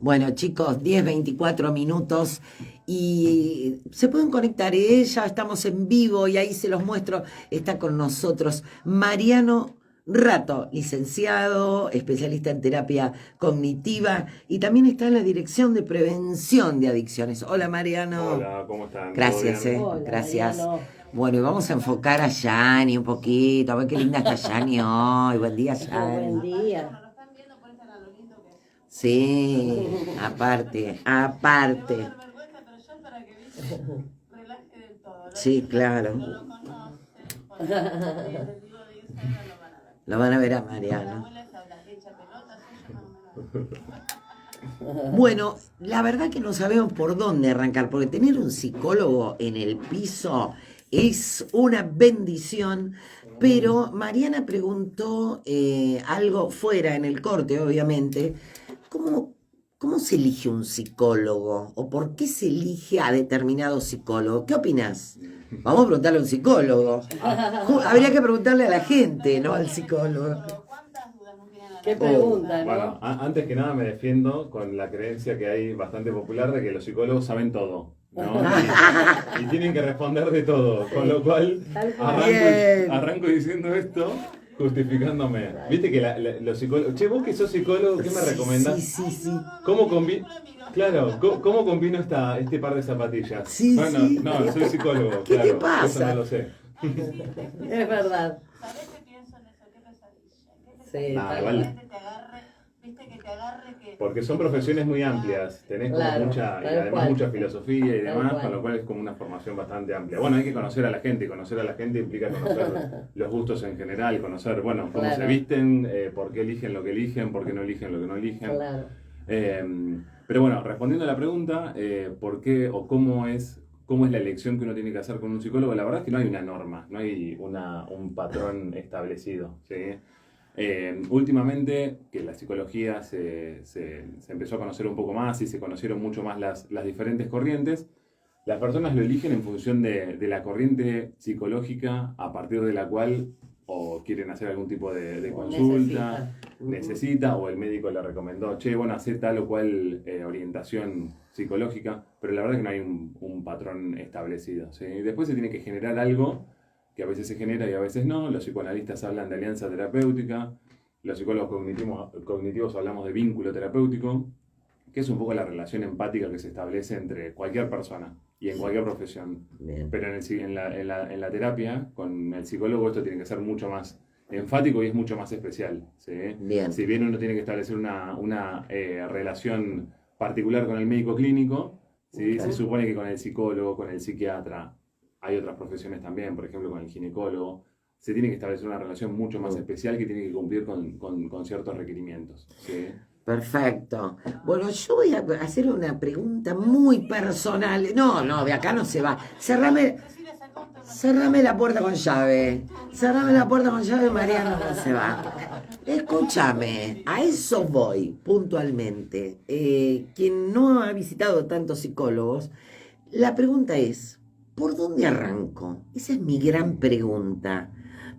Bueno, chicos, 10:24 y se pueden conectar. Ya estamos en vivo y ahí se los muestro. Está con nosotros Mariano Rato, licenciado, especialista en terapia cognitiva y también está en la Dirección de Prevención de Adicciones. Hola, Mariano. Hola, ¿cómo están? ¿Todo Gracias, bien? Hola, gracias. Mariano. Bueno, y vamos a enfocar a Yani un poquito, a ver qué linda está Yani hoy. Buen día, Buen Yani. día. Sí, aparte. Sí, claro. Lo van a ver a Mariano. Bueno, la verdad que no sabemos por dónde arrancar, porque tener un psicólogo en el piso es una bendición, pero Mariana preguntó algo fuera en el corte, obviamente, ¿cómo, cómo se elige un psicólogo? ¿O por qué se elige a determinado psicólogo? ¿Qué opinas? Vamos a preguntarle a un psicólogo. Habría que preguntarle a la gente, no al psicólogo. Qué pregunta, Bueno, ¿no? antes que nada me defiendo con la creencia que hay bastante popular de que los psicólogos saben todo, ¿no? Y tienen que responder de todo, con lo cual Tal cual. Bien. arranco diciendo esto justificándome. Viste que los psicólogos... Che, vos que sos psicólogo, ¿qué me recomendás? Sí. ¿Cómo combino? Claro, ¿cómo combino este par de zapatillas? Sí, Bueno, sí. no, soy psicólogo, ¿Qué te claro, pasa? eso no lo sé. Es verdad. ¿Sabés qué pienso en eso? ¿Qué pesadilla? ¿Qué Sí, pesadilla? Nah, tal igual. cual. Te agarre, viste que te agarre que... Porque son profesiones muy amplias, tenés como Claro, mucha, y tal además cual. mucha filosofía y Tal demás, cual. con lo cual es como una formación bastante amplia. Bueno, hay que conocer a la gente, y conocer a la gente implica conocer los gustos en general, conocer, bueno, cómo se Claro. visten, por qué eligen lo que eligen, por qué no eligen lo que no eligen. Claro. Pero bueno, respondiendo a la pregunta, ¿por qué o cómo es la elección que uno tiene que hacer con un psicólogo? La verdad es que no hay una norma, no hay un patrón establecido, ¿sí? Últimamente, que la psicología se empezó a conocer un poco más y se conocieron mucho más las diferentes corrientes, las personas lo eligen en función de la corriente psicológica a partir de la cual o quieren hacer algún tipo de consulta, necesita o el médico le recomendó, che, bueno, hace tal o cual orientación psicológica, pero la verdad es que no hay un patrón establecido, ¿sí? Después se tiene que generar algo que a veces se genera y a veces no. Los psicoanalistas hablan de alianza terapéutica, los psicólogos cognitivos hablamos de vínculo terapéutico, que es un poco la relación empática que se establece entre cualquier persona y en cualquier profesión. Bien. Pero en la terapia, con el psicólogo, esto tiene que ser mucho más enfático y es mucho más especial, ¿sí? Bien. Si bien uno tiene que establecer una relación particular con el médico clínico, ¿sí? Claro. Se supone que con el psicólogo, con el psiquiatra, hay otras profesiones también, por ejemplo con el ginecólogo, se tiene que establecer una relación mucho más especial que tiene que cumplir con ciertos requerimientos, ¿sí? Perfecto. Bueno, yo voy a hacer una pregunta muy personal. No, de acá no se va. Cerrame la puerta con llave. Cerrame la puerta con llave, Mariano no se va. Escúchame, a eso voy puntualmente. Quien no ha visitado tantos psicólogos, la pregunta es, ¿por dónde arranco? Esa es mi gran pregunta.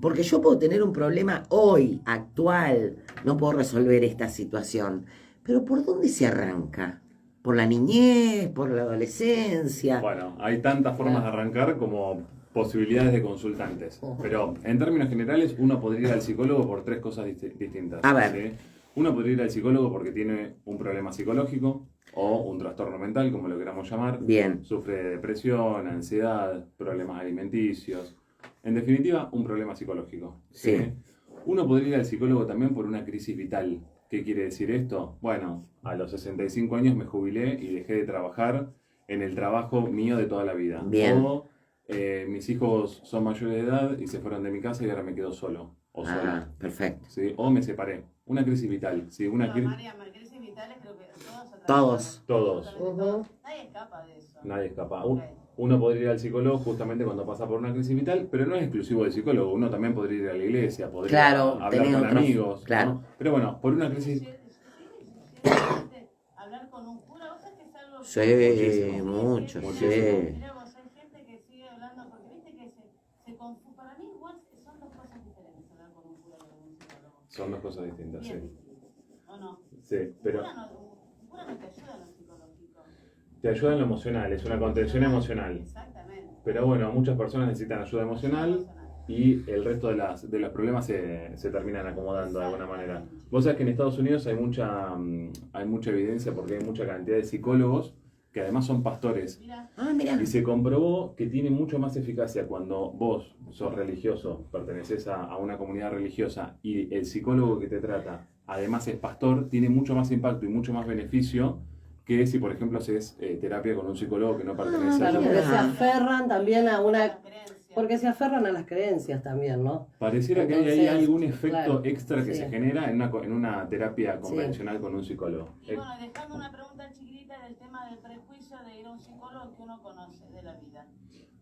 Porque yo puedo tener un problema hoy, actual, no puedo resolver esta situación. Pero ¿por dónde se arranca? ¿Por la niñez? ¿Por la adolescencia? Bueno, hay tantas formas de arrancar como posibilidades de consultantes. Pero en términos generales, uno podría ir al psicólogo por tres cosas distintas. A ver. ¿Sí? Uno podría ir al psicólogo porque tiene un problema psicológico o un trastorno mental, como lo queramos llamar. Bien. Sufre de depresión, ansiedad, problemas alimenticios. En definitiva, un problema psicológico. Sí. Uno podría ir al psicólogo también por una crisis vital. ¿Qué quiere decir esto? Bueno, a los 65 años me jubilé y dejé de trabajar en el trabajo mío de toda la vida. Bien. O mis hijos son mayores de edad y se fueron de mi casa y ahora me quedo solo o sola. Perfecto. ¿Sí? O me separé. Una crisis vital. ¿Sí? Crisis vitales creo que Todos. Todos. Nadie escapa de eso. Nadie escapa. Uno podría ir al psicólogo justamente cuando pasa por una crisis vital, pero no es exclusivo del psicólogo. Uno también podría ir a la iglesia, podría Claro, hablar tenés con otros, amigos. claro. ¿no? Pero bueno, por una crisis... Hablar con un cura, ¿vos sabés que es algo Sí, mucho, Muchísimo. sí. Mirá vos, hay gente que sigue hablando, porque viste que se confunde. Para mí igual son dos cosas diferentes hablar con un cura que con un psicólogo. Son dos cosas distintas, sí. ¿O no? Sí, pero... Un cura no te te ayuda en lo emocional, es una contención emocional. Exactamente. Pero bueno, muchas personas necesitan ayuda emocional y el resto de los problemas se terminan acomodando de alguna manera. Vos sabés que en Estados Unidos hay mucha evidencia porque hay mucha cantidad de psicólogos que además son pastores. Mira, Ah, mira. Y se comprobó que tiene mucho más eficacia cuando vos sos religioso, perteneces a una comunidad religiosa y el psicólogo que te trata además es pastor, tiene mucho más impacto y mucho más beneficio que si, por ejemplo, haces terapia con un psicólogo que no pertenece a Claro, tu porque se Mira. aferran también a la una... creencia. Porque se aferran a las creencias también, ¿no? Pareciera que Entonces, hay algún efecto claro, extra que sí. se genera en una terapia convencional con un psicólogo. Y bueno, dejando una pregunta chiquitita del tema del prejuicio de ir a un psicólogo que uno conoce de la vida.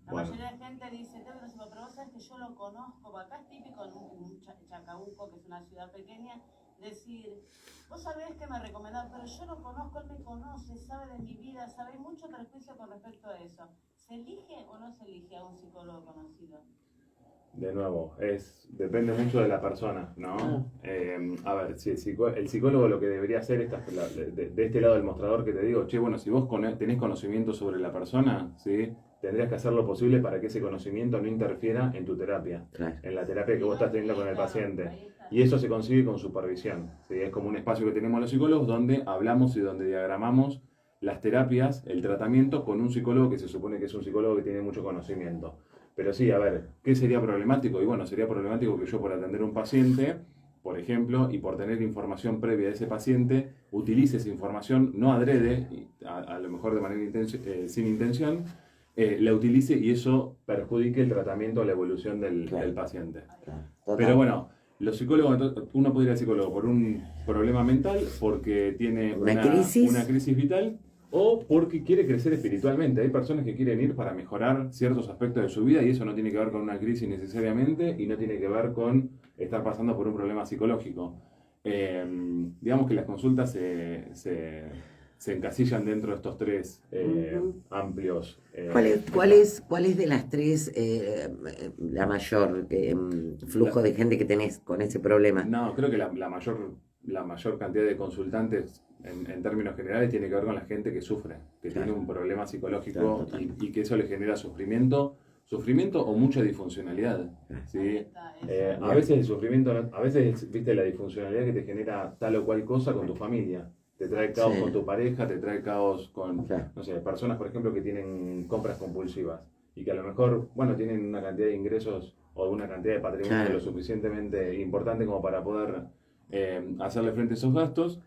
La Bueno. mayoría de gente dice, tengo que pero vos sabés que yo lo conozco, acá es típico en un Chacabuco, que es una ciudad pequeña, decir, vos sabés que me recomendaron, pero yo lo conozco, él me conoce, sabe de mi vida, sabe, hay mucho prejuicio con respecto a eso. ¿Se elige o no se elige a un psicólogo conocido? De nuevo, depende mucho de la persona, ¿no? A ver, si el psicólogo lo que debería hacer de este lado del mostrador que te digo, che, bueno, si vos tenés conocimiento sobre la persona, ¿sí? Tendrías que hacer lo posible para que ese conocimiento no interfiera en tu terapia, Claro. en la terapia que vos estás teniendo con el paciente. Y eso se consigue con supervisión, ¿sí? Es como un espacio que tenemos los psicólogos donde hablamos y donde diagramamos las terapias, el tratamiento con un psicólogo que se supone que es un psicólogo que tiene mucho conocimiento. Pero sí, a ver, ¿qué sería problemático? Y bueno, sería problemático que yo por atender a un paciente, por ejemplo, y por tener información previa de ese paciente, utilice esa información, no adrede, a lo mejor de manera sin intención, la utilice y eso perjudique el tratamiento o la evolución del paciente. Claro. Total. Pero bueno, los psicólogos, uno puede ir al psicólogo por un problema mental, porque tiene Una crisis vital, o porque quiere crecer espiritualmente. Hay personas que quieren ir para mejorar ciertos aspectos de su vida y eso no tiene que ver con una crisis necesariamente y no tiene que ver con estar pasando por un problema psicológico. Digamos que las consultas se encasillan dentro de estos tres amplios. ¿Cuál es de las tres la mayor flujo de gente que tenés con ese problema? No, creo que la mayor cantidad de consultantes en términos generales tiene que ver con la gente que sufre, que Claro. tiene un problema psicológico Claro, total. y que eso le genera sufrimiento o mucha disfuncionalidad. ¿Sí? A veces el sufrimiento, a veces, viste, la disfuncionalidad que te genera tal o cual cosa con tu familia. Te trae caos Sí. con tu pareja, te trae caos con, Claro. no sé, personas, por ejemplo, que tienen compras compulsivas y que a lo mejor, bueno, tienen una cantidad de ingresos o una cantidad de patrimonio Claro. lo suficientemente importante como para poder hacerle frente a esos gastos,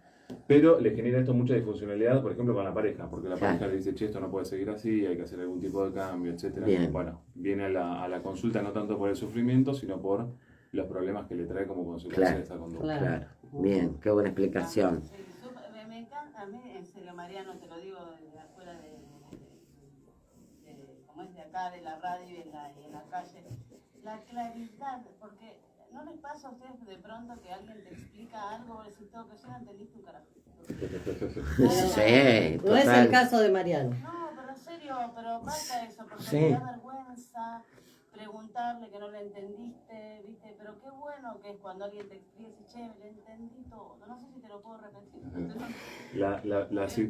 pero le genera esto mucha disfuncionalidad, por ejemplo, con la pareja, porque la Claro. pareja le dice, che, esto no puede seguir así, hay que hacer algún tipo de cambio, etcétera. Bien. Bueno, viene a la consulta no tanto por el sufrimiento, sino por los problemas que le trae como consecuencia Claro. de esa conducta. Claro. Claro. Bien, qué buena explicación. Sí, me encanta, a mí, en serio, Mariano, te lo digo desde afuera como es de acá, de la radio y en la calle, la claridad, porque ¿no les pasa a ustedes de pronto que alguien te explica algo y decís todo que yo no entendiste un carajo? Sí, No es el total. caso de Mariano. No, pero en serio, pero basta eso, porque Sí. me da vergüenza preguntarle que no le entendiste, ¿viste? Pero qué bueno que es cuando alguien te explica y dice, che, le entendí todo. No sé si te lo puedo repetir.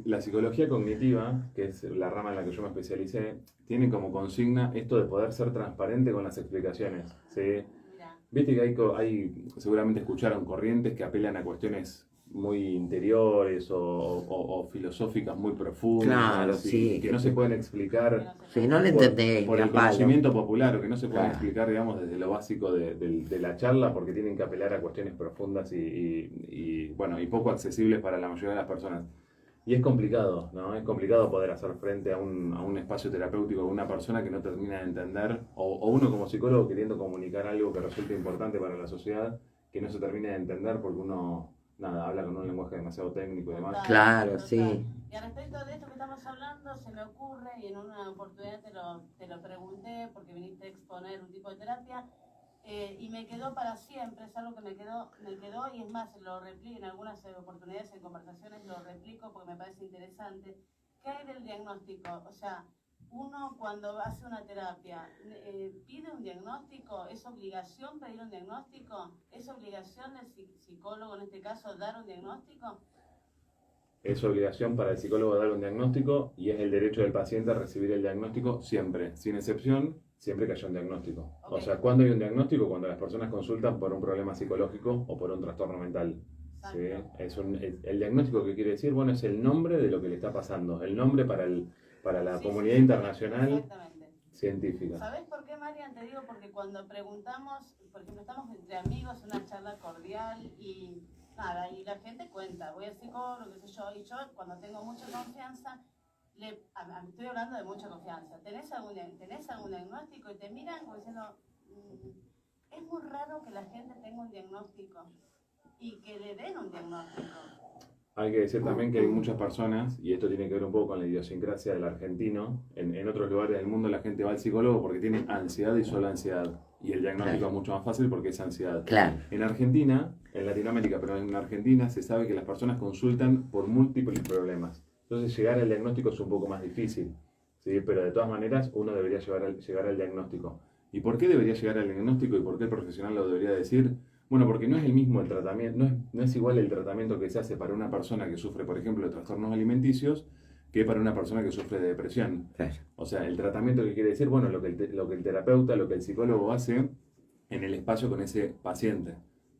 La psicología cognitiva, que es la rama en la que yo me especialicé, tiene como consigna esto de poder ser transparente con las explicaciones, ¿sí? Mira, Viste que seguramente escucharon corrientes que apelan a cuestiones muy interiores o filosóficas muy profundas, Claro, y sí. que no se pueden explicar Si no lo entendés, por ni el a palo. conocimiento popular, o que no se pueden Claro. explicar, digamos, desde lo básico de la charla, porque tienen que apelar a cuestiones profundas y poco accesibles para la mayoría de las personas. Y es complicado, ¿no? Es complicado poder hacer frente a un espacio terapéutico con una persona que no termina de entender, o uno como psicólogo queriendo comunicar algo que resulte importante para la sociedad, que no se termina de entender porque uno, nada, habla con un lenguaje demasiado técnico y demás. total, Claro, total. sí. Y a respecto de esto que estamos hablando, se me ocurre, y en una oportunidad te lo pregunté, porque viniste a exponer un tipo de terapia, y me quedó para siempre, es algo que me quedó, y es más, lo replico en algunas oportunidades, en conversaciones, lo replico porque me parece interesante. ¿Qué hay del diagnóstico? O sea, uno cuando hace una terapia, pide un diagnóstico, ¿es obligación pedir un diagnóstico? ¿Es obligación del psicólogo, en este caso, dar un diagnóstico? es obligación para el psicólogo dar un diagnóstico y es el derecho del paciente a recibir el diagnóstico siempre, sin excepción, siempre que haya un diagnóstico. O sea, ¿cuándo hay un diagnóstico? Cuando las personas consultan por un problema psicológico o por un trastorno mental. ¿Sí? El diagnóstico, que quiere decir, bueno, es el nombre de lo que le está pasando, el nombre para la comunidad internacional Exactamente. científica. ¿Sabes por qué, Marian? Te digo porque cuando preguntamos, por ejemplo, estamos entre amigos, una charla cordial y nada, y la gente cuenta, voy al psicólogo, qué sé yo, y yo cuando tengo mucha confianza, estoy hablando de mucha confianza, ¿tenés algún diagnóstico? Y te miran como diciendo, es muy raro que la gente tenga un diagnóstico y que le den un diagnóstico. Hay que decir también que hay muchas personas, y esto tiene que ver un poco con la idiosincrasia del argentino, en otros lugares del mundo la gente va al psicólogo porque tiene ansiedad y solo ansiedad. Y el diagnóstico es mucho más fácil porque es ansiedad. Claro. En Argentina, en Latinoamérica, pero en Argentina se sabe que las personas consultan por múltiples problemas. Entonces llegar al diagnóstico es un poco más difícil, ¿sí? Pero de todas maneras uno debería llegar al diagnóstico. ¿Y por qué debería llegar al diagnóstico y por qué el profesional lo debería decir? Bueno, porque no es el mismo el tratamiento, no es igual el tratamiento que se hace para una persona que sufre, por ejemplo, de trastornos alimenticios que para una persona que sufre de depresión. Claro. O sea, el tratamiento que quiere decir, bueno, lo que el terapeuta, lo que el psicólogo hace en el espacio con ese paciente.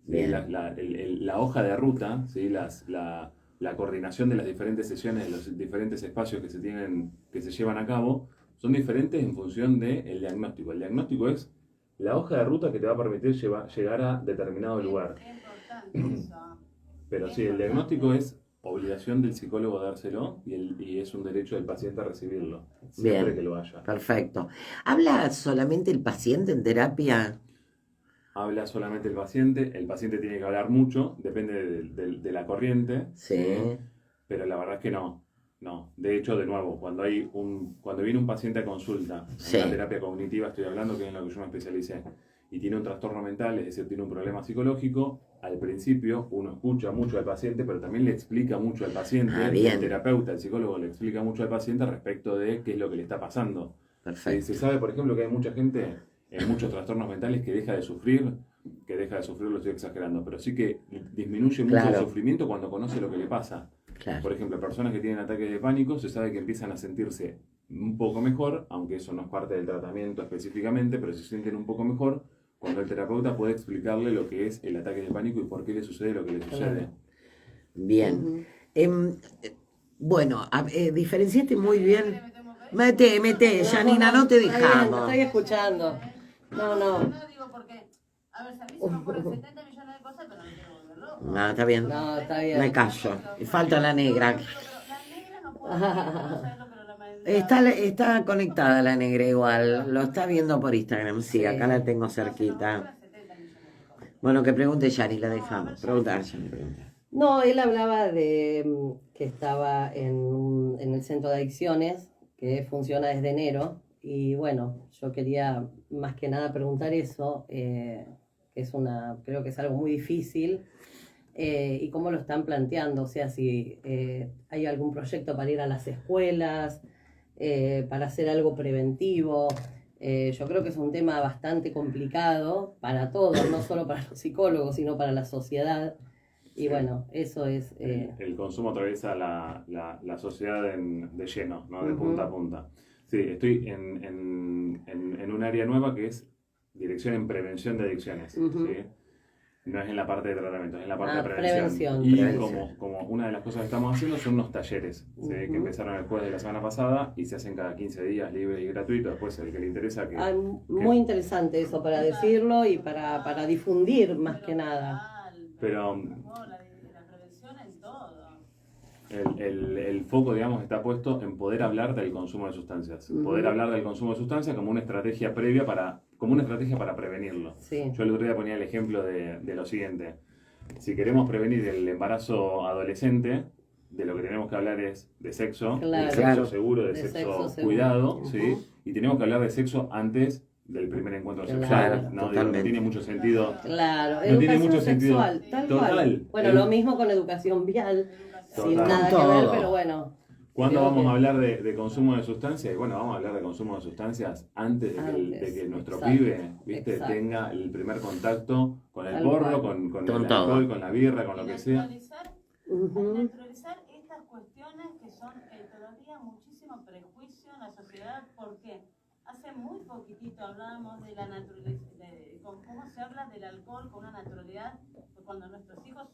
¿Sí? Bien. La hoja de ruta, ¿sí? La coordinación de las diferentes sesiones, de los diferentes espacios que se llevan a cabo, son diferentes en función del diagnóstico. El diagnóstico es la hoja de ruta que te va a permitir llegar a determinado lugar. Es importante eso. Pero sí, el diagnóstico es obligación del psicólogo dárselo y es un derecho del paciente a recibirlo, siempre Bien. que lo haya. Perfecto. ¿Habla solamente el paciente en terapia? Habla solamente el paciente tiene que hablar mucho, depende de la corriente, Sí. pero la verdad es que no. De hecho, de nuevo, cuando viene un paciente a consulta, Sí. en la terapia cognitiva estoy hablando, que es en lo que yo me especialicé, y tiene un trastorno mental, es decir, tiene un problema psicológico, al principio uno escucha mucho al paciente, pero también le explica mucho al paciente, bien. el terapeuta, el psicólogo le explica mucho al paciente respecto de qué es lo que le está pasando. Perfecto. Se sabe, por ejemplo, que hay mucha gente en muchos trastornos mentales que deja de sufrir, lo estoy exagerando, pero sí que disminuye mucho Claro. el sufrimiento cuando conoce lo que le pasa. Claro. Por ejemplo, personas que tienen ataques de pánico, se sabe que empiezan a sentirse un poco mejor, aunque eso no es parte del tratamiento específicamente, pero se sienten un poco mejor cuando el terapeuta puede explicarle lo que es el ataque de pánico y por qué le sucede lo que le sucede. Bien. Bueno, diferenciaste muy bien. Mete, Mete, Janina, no te Está bien, dejamos. estoy escuchando. No. No digo porque, a ver, si a mí se me ocurren 70 millones de cosas, pero no quiero volver loco. No, está bien. No, está bien. Me callo. Y falta la negra. Pero la negra no puede, no saberlo, pero la Está conectada la negra igual. Lo está viendo por Instagram. Sí, Sí. acá la tengo cerquita. Bueno, que pregunte Yani, la dejamos. Pregunta, Yani, pregunta. No, él hablaba de que estaba en el centro de adicciones, que funciona desde enero, y bueno, yo quería más que nada preguntar eso, que creo que es algo muy difícil, y cómo lo están planteando, o sea, si hay algún proyecto para ir a las escuelas, para hacer algo preventivo. Yo creo que es un tema bastante complicado para todos, no solo para los psicólogos, sino para la sociedad. Y bueno, eso es... El consumo atraviesa la sociedad de lleno, ¿no? De Ujú. punta a punta. Sí, estoy en un área nueva que es dirección en prevención de adicciones. Ujú. ¿Sí? No es en la parte de tratamiento, es en la parte de prevención. Y Prevención. como una de las cosas que estamos haciendo son unos talleres, ¿sí? Que Ujú. empezaron el jueves de la semana pasada y se hacen cada 15 días libres y gratuitos. Después el que le interesa que... Muy interesante eso para decirlo y para difundir más que nada. Pero la prevención en todo. el foco, digamos, está puesto en poder hablar del consumo de sustancias. Ujú. Poder hablar del consumo de sustancias como una estrategia previa como una estrategia para prevenirlo. Sí. Yo el otro día ponía el ejemplo de lo siguiente. Si queremos prevenir el embarazo adolescente, de lo que tenemos que hablar es de sexo, Claro. de sexo Claro. seguro, de De sexo sexo seguro. cuidado, Ujú. ¿sí? Y tenemos que hablar de sexo antes del primer encuentro Claro. sexual. ¿No? Digo, no Totalmente. tiene mucho sentido. Claro, No tiene educación mucho sentido. sexual, tal Total. cual. Bueno, lo mismo con educación vial, sin Total. nada que Todo. ver, pero bueno. ¿Cuándo creo vamos que- a hablar de consumo de sustancias? Y bueno, vamos a hablar de consumo de sustancias antes de que nuestro exacto, pibe, ¿viste? exacto. tenga el primer contacto con el Tal porro, cual. con Con el todo. alcohol, con la birra, con lo que sea. Ujú. Neutralizar estas cuestiones son todavía muchísimo prejuicio en la sociedad. ¿Por qué? Hace muy poquitito hablábamos de la naturaleza, cómo se habla del alcohol con una naturalidad. Cuando nuestros hijos,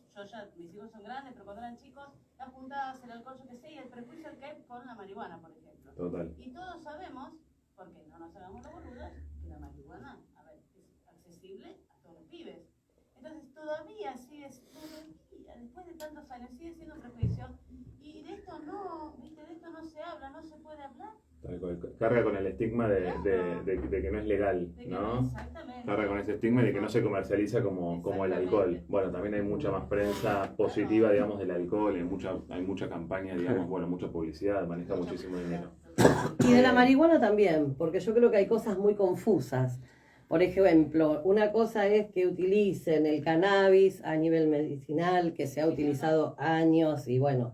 mis hijos son grandes, pero cuando eran chicos, las juntadas, el alcohol, yo qué sé, y el prejuicio que hay con la marihuana, por ejemplo. Total. Y todos sabemos, porque no nos hagamos los boludos, que la marihuana, a ver, es accesible a todos los pibes. Entonces todavía después de tantos años, sigue siendo un prejuicio. Y de esto no, ¿viste? De esto no se habla, no se puede hablar. Carga con el estigma de que no es legal, ¿no? Exactamente. Carga con ese estigma de que no se comercializa como el alcohol. Bueno, también hay mucha más prensa positiva, digamos, del alcohol, hay mucha campaña, digamos, bueno, mucha publicidad, maneja muchísimo dinero. Y de la marihuana también, porque yo creo que hay cosas muy confusas. Por ejemplo, una cosa es que utilicen el cannabis a nivel medicinal, que se ha utilizado años, y bueno.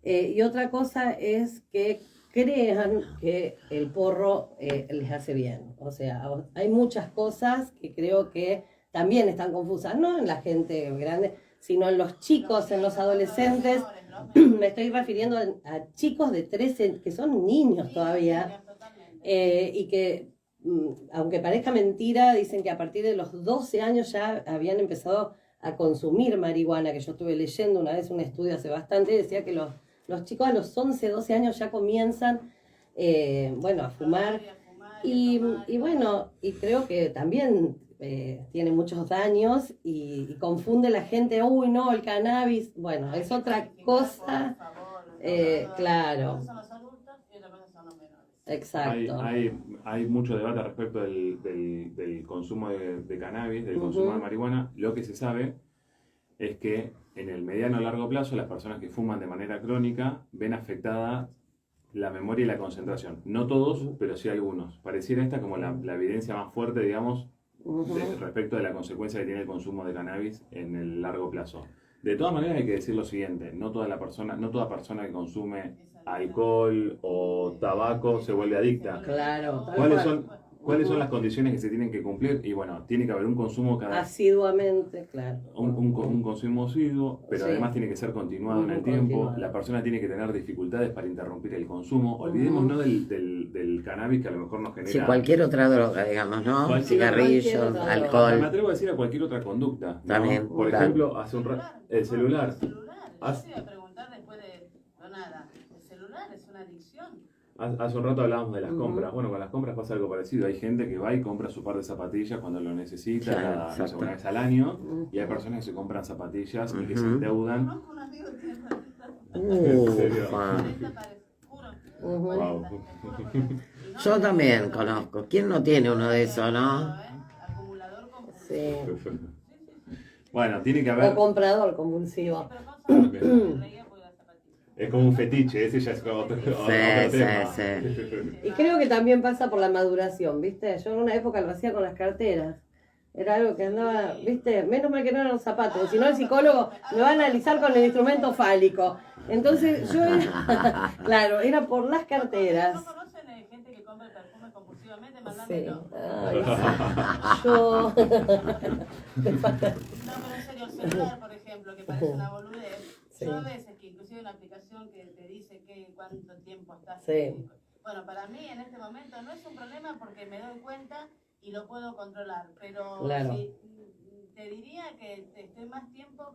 Y otra cosa es que crean que el porro les hace bien. O sea, hay muchas cosas que creo que también están confusas, no en la gente grande, sino en los chicos, en los adolescentes. Me estoy refiriendo a chicos de 13, que son niños todavía, y que, aunque parezca mentira, dicen que a partir de los 12 años ya habían empezado a consumir marihuana, que yo estuve leyendo una vez un estudio hace bastante, y decía que los chicos a los 11, 12 años ya comienzan, a fumar. Y bueno, y creo que también tiene muchos daños y confunde la gente. Uy, no, el cannabis. Bueno, es otra cosa. Claro. Exacto. Hay mucho debate respecto del consumo de cannabis, del consumo de marihuana. Lo que se sabe es que en el mediano a largo plazo las personas que fuman de manera crónica ven afectada la memoria y la concentración. No todos, pero sí algunos. Pareciera esta como la evidencia más fuerte, digamos, respecto de la consecuencia que tiene el consumo de cannabis en el largo plazo. De todas maneras hay que decir lo siguiente, no toda persona que consume alcohol o tabaco se vuelve adicta. Claro. ¿Cuáles son las condiciones que se tienen que cumplir? Y bueno, tiene que haber un consumo asiduamente, claro. Un consumo asiduo, pero Sí. además tiene que ser continuado en el tiempo. Continuado. La persona tiene que tener dificultades para interrumpir el consumo. Olvidémonos del cannabis, que a lo mejor nos genera... Sí, cualquier otra droga, digamos, ¿no? Cualquier Cigarrillos, otra droga. Me alcohol. atrevo a decir a cualquier otra conducta, ¿no? También, Por claro. ejemplo, hace un rato... El celular. Yo te iba a preguntar después de nada. El celular es una adicción. Hace un rato hablábamos de las compras. Bueno, con las compras pasa algo parecido. Hay gente que va y compra su par de zapatillas cuando lo necesita, Claro, no sé, exacto. una vez al año. Y hay personas que se compran zapatillas y que se endeudan. Conozco un amigo que tiene una serio? Ufa. juro. Wow. Yo también conozco. ¿Quién no tiene uno de esos, no? Acumulador compulsivo. Sí. Bueno, tiene que haber... O comprador compulsivo. Pero cosas que me reía por las zapatillas. Es como un fetiche, ese ya es otro tema. Sí. Y creo que también pasa por la maduración, ¿viste? Yo en una época lo hacía con las carteras. Era algo que andaba, ¿viste? Menos mal que no eran los zapatos, si no el psicólogo me va a analizar con el instrumento fálico. Entonces yo era, claro, era por las carteras. ¿No conocen gente que compra perfume compulsivamente? Sí. Mandámelo. Ay, sí. Yo... No, pero en serio, el celular, por ejemplo, que parece una boludez. Sí. Yo a veces que inclusive una aplicación que te dice cuánto tiempo estás. Sí. Bueno, para mí en este momento no es un problema porque me doy cuenta y lo puedo controlar, pero Claro. sí, te diría que estoy más tiempo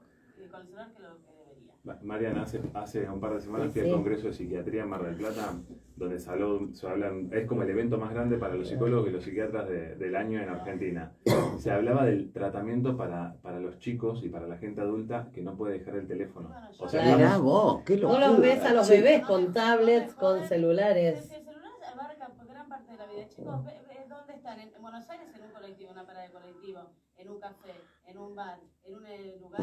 con el celular que lo que debería. Mariana, hace un par de semanas fui Sí. al Congreso de Psiquiatría en Mar del Plata, donde se hablan, es como el evento más grande para los psicólogos y los psiquiatras del año en Argentina. Se hablaba del tratamiento para los chicos y para la gente adulta que no puede dejar el teléfono. O sea, Claro. Mirá vos, qué No locura. los ves a los bebés con tablets, con celulares. Sí, el celular abarca gran parte de la vida. Chicos, ve dónde están. En Buenos Aires, en un colectivo, una parada de colectivo, en un café, en un bar, en un lugar,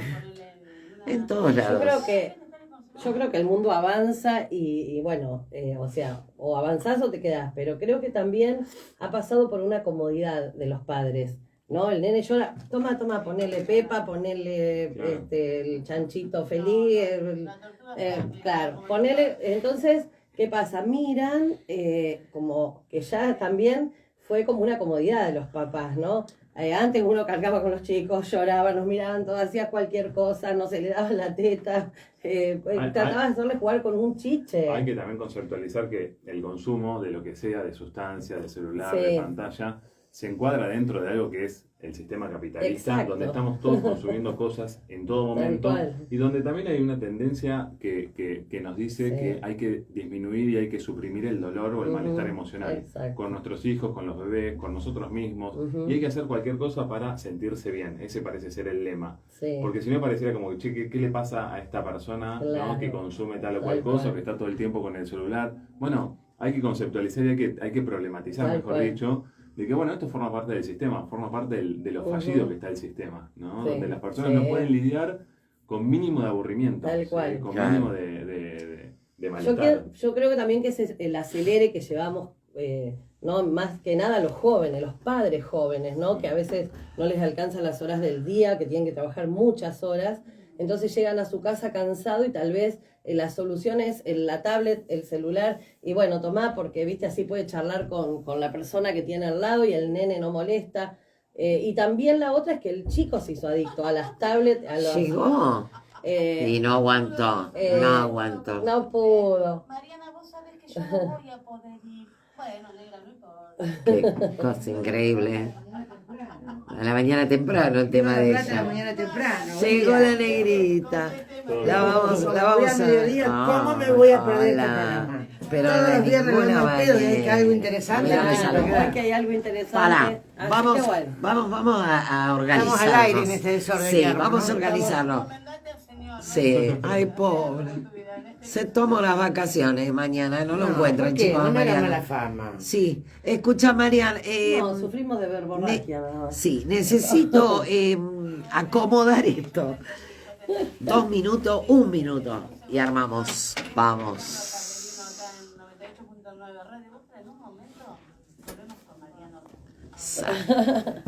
En todos lados. Yo creo que el mundo avanza y bueno, o sea, o avanzás o te quedás, pero creo que también ha pasado por una comodidad de los padres, ¿no? El nene llora, toma, ponele Pepa, ponele Claro. el chanchito feliz, claro, ponele, entonces, ¿qué pasa? Miran como que ya también fue como una comodidad de los papás, ¿no? Antes uno cargaba con los chicos, lloraba, nos miraban todos, hacía cualquier cosa, no se le daba la teta, trataba de hacerle jugar con un chiche. Hay que también conceptualizar que el consumo de lo que sea, de sustancia, de celular, Sí. de pantalla, se encuadra dentro de algo que es el sistema capitalista, Exacto. donde estamos todos consumiendo cosas en todo momento cual. y donde también hay una tendencia que nos dice Sí. que hay que disminuir y hay que suprimir el dolor o el malestar emocional Exacto. con nuestros hijos, con los bebés, con nosotros mismos, Ujú. y hay que hacer cualquier cosa para sentirse bien. Ese parece ser el lema. Sí. Porque si no pareciera como que, che, ¿qué le pasa a esta persona, ¿no? Claro. Que consume tal o Tal cual cosa, cual. que está todo el tiempo con el celular? Bueno, hay que conceptualizar y hay que problematizar, Tal mejor cual. dicho, de que bueno, esto forma parte del sistema, forma parte de lo fallido que está el sistema, ¿no? Sí, Donde las personas sí. no pueden lidiar con mínimo de aburrimiento, Tal ¿sí? cual. Con Claro. mínimo de malestar. Yo creo que también que es el acelere que llevamos, no más que nada los jóvenes, los padres jóvenes, ¿no? Que a veces no les alcanzan las horas del día, que tienen que trabajar muchas horas, entonces llegan a su casa cansados y tal vez la solución es la tablet, el celular, y bueno, tomá, porque viste, así puede charlar con la persona que tiene al lado y el nene no molesta. Y también la otra es que el chico se hizo adicto a las tablets, a los... Llegó eh, y no aguantó, no aguantó. no pudo. Mariana, vos sabés que yo no voy a poder ir. Bueno, negra, no importa. Qué cosa increíble. A la mañana temprano el tema de Plata a la ella. mañana temprano. Llegó buen la día. negrita. Todo La bien. vamos, Como la voy vamos a mediodía, ¿cómo me voy a perder este hola. programa? Pero Todos de los viernes ninguna no me pido que hay manera. algo interesante. Mira, me Claro, saludó. Hoy que hay algo interesante. Pará, así vamos, que bueno. vamos a organizarnos. Estamos al aire en este desorden Sí, que arma, vamos a ¿no? organizarnos. Recomendate al señor. ¿no? Sí, ay, pobre. Se tomó las vacaciones mañana, no lo encuentro, ¿por qué? chicos, No me hagan Mariana. mala fama. Sí, escucha, Marian. No, sufrimos de verborragia nada más. Sí, necesito acomodar esto. 2 minutos, 1 minuto. Y armamos. Vamos. Acá en 98.9 Radio. ¿Vos en un momento volvemos con Mariano? Sa-